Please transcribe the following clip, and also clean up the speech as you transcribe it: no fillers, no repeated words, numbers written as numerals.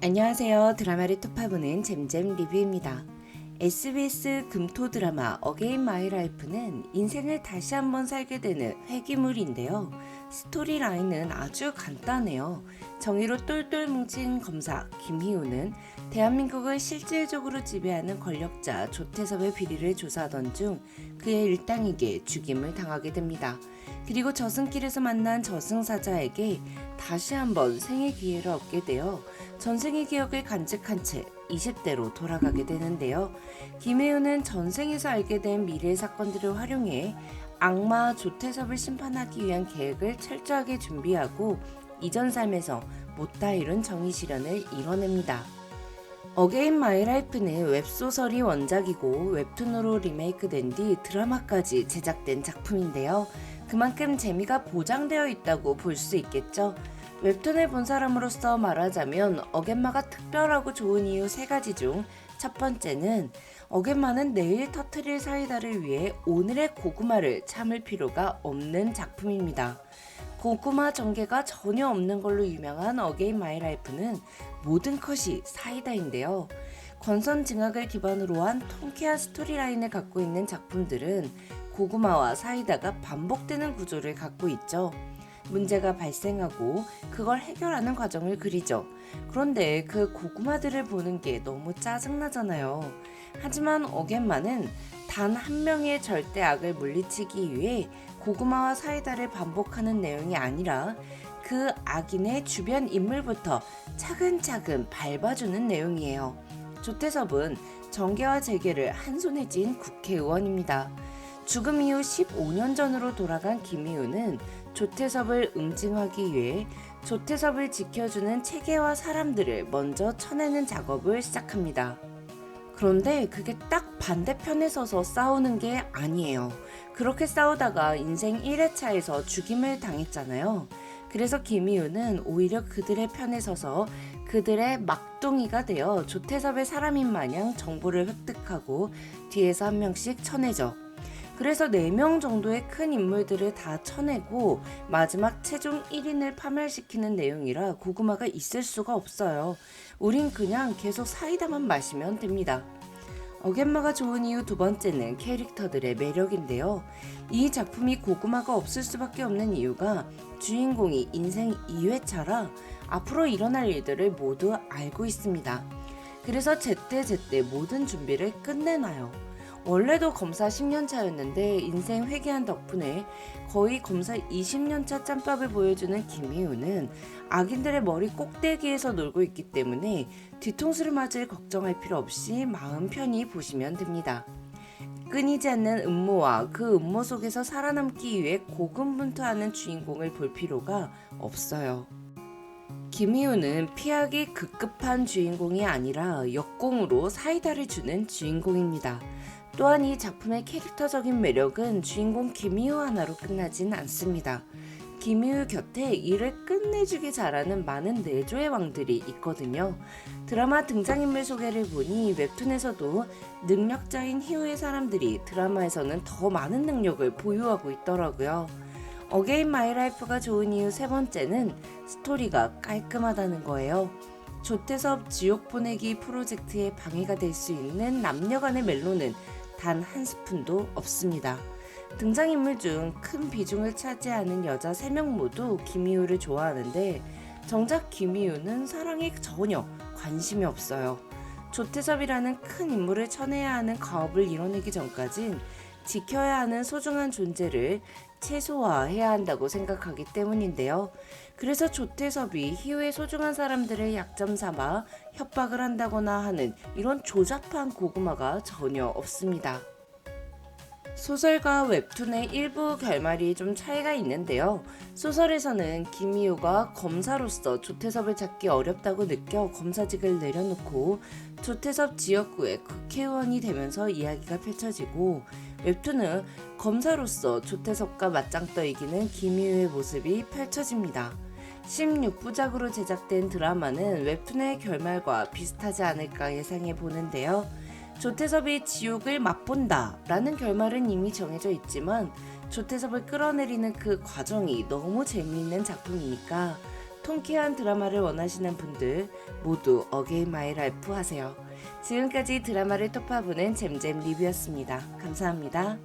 안녕하세요. 드라마를 톱파보는 잼잼 리뷰입니다. SBS 금토 드라마 어게인 마이 라이프는 인생을 다시 한번 살게 되는 회귀물인데요. 스토리라인은 아주 간단해요. 정의로 똘똘 뭉친 검사 김희우는 대한민국을 실질적으로 지배하는 권력자 조태섭의 비리를 조사하던 중 그의 일당에게 죽임을 당하게 됩니다. 그리고 저승길에서 만난 저승사자에게 다시 한번 생의 기회를 얻게 되어 전생의 기억을 간직한 채 20대로 돌아가게 되는데요. 김혜우는 전생에서 알게 된 미래의 사건들을 활용해 악마 조태섭을 심판하기 위한 계획을 철저하게 준비하고 이전 삶에서 못다 이룬 정의 실현을 이뤄냅니다. 어게인 마이 라이프는 웹소설이 원작이고 웹툰으로 리메이크된 뒤 드라마까지 제작된 작품인데요. 그만큼 재미가 보장되어 있다고 볼 수 있겠죠. 웹툰을 본 사람으로서 말하자면 어겐마가 특별하고 좋은 이유 3가지 중 첫 번째는 어겐마는 내일 터트릴 사이다를 위해 오늘의 고구마를 참을 필요가 없는 작품입니다. 고구마 전개가 전혀 없는 걸로 유명한 어게인 마이 라이프는 모든 컷이 사이다인데요. 권선징악을 기반으로 한 통쾌한 스토리라인을 갖고 있는 작품들은 고구마와 사이다가 반복되는 구조를 갖고 있죠. 문제가 발생하고 그걸 해결하는 과정을 그리죠. 그런데 그 고구마들을 보는 게 너무 짜증나잖아요. 하지만 어겐마는 단 한 명의 절대 악을 물리치기 위해 고구마와 사이다를 반복하는 내용이 아니라 그 악인의 주변 인물부터 차근차근 밟아주는 내용이에요. 조태섭은 정계와 재계를 한 손에 쥔 국회의원입니다. 죽음 이후 15년 전으로 돌아간 김희우는 조태섭을 응징하기 위해 조태섭을 지켜주는 체계와 사람들을 먼저 쳐내는 작업을 시작합니다. 그런데 그게 딱 반대편에 서서 싸우는 게 아니에요. 그렇게 싸우다가 인생 1회차에서 죽임을 당했잖아요. 그래서 김희우는 오히려 그들의 편에 서서 그들의 막둥이가 되어 조태섭의 사람인 마냥 정보를 획득하고 뒤에서 한 명씩 쳐내죠. 그래서 4명 정도의 큰 인물들을 다 쳐내고 마지막 최종 1인을 파멸시키는 내용이라 고구마가 있을 수가 없어요. 우린 그냥 계속 사이다만 마시면 됩니다. 어겐마가 좋은 이유 2번째는 캐릭터들의 매력인데요. 이 작품이 고구마가 없을 수밖에 없는 이유가 주인공이 인생 2회차라 앞으로 일어날 일들을 모두 알고 있습니다. 그래서 제때제때 모든 준비를 끝내놔요. 원래도 검사 10년 차였는데 인생 회귀한 덕분에 거의 검사 20년 차 짬밥을 보여주는 김희우는 악인들의 머리 꼭대기에서 놀고 있기 때문에 뒤통수를 맞을 걱정할 필요 없이 마음 편히 보시면 됩니다. 끊이지 않는 음모와 그 음모 속에서 살아남기 위해 고군분투하는 주인공을 볼 필요가 없어요. 김희우는 피하기 급급한 주인공이 아니라 역공으로 사이다를 주는 주인공입니다. 또한 이 작품의 캐릭터적인 매력은 주인공 김희우 하나로 끝나진 않습니다. 김희우 곁에 일을 끝내주기 잘하는 많은 내조의 왕들이 있거든요. 드라마 등장인물 소개를 보니 웹툰에서도 능력자인 희우의 사람들이 드라마에서는 더 많은 능력을 보유하고 있더라고요. 어게인 마이 라이프가 좋은 이유 3번째는 스토리가 깔끔하다는 거예요. 조태섭 지옥 보내기 프로젝트에 방해가 될 수 있는 남녀 간의 멜로는 단 한 스푼도 없습니다. 등장인물 중 큰 비중을 차지하는 여자 3명 모두 김희우를 좋아하는데 정작 김희우는 사랑에 전혀 관심이 없어요. 조태섭이라는 큰 인물을 쳐내야 하는 가업을 이뤄내기 전까진 지켜야 하는 소중한 존재를 최소화해야 한다고 생각하기 때문인데요. 그래서 조태섭이 희우의 소중한 사람들을 약점 삼아 협박을 한다거나 하는 이런 조잡한 고구마가 전혀 없습니다. 소설과 웹툰의 일부 결말이 좀 차이가 있는데요. 소설에서는 김희우가 검사로서 조태섭을 찾기 어렵다고 느껴 검사직을 내려놓고 조태섭 지역구의 국회의원이 되면서 이야기가 펼쳐지고 웹툰은 검사로서 조태섭과 맞짱떠 이기는 김희우의 모습이 펼쳐집니다. 16부작으로 제작된 드라마는 웹툰의 결말과 비슷하지 않을까 예상해 보는데요. 조태섭이 지옥을 맛본다 라는 결말은 이미 정해져 있지만 조태섭을 끌어내리는 그 과정이 너무 재미있는 작품이니까 통쾌한 드라마를 원하시는 분들 모두 어게인 마이 라이프 하세요. 지금까지 드라마를 톱파보는 잼잼 리뷰였습니다. 감사합니다.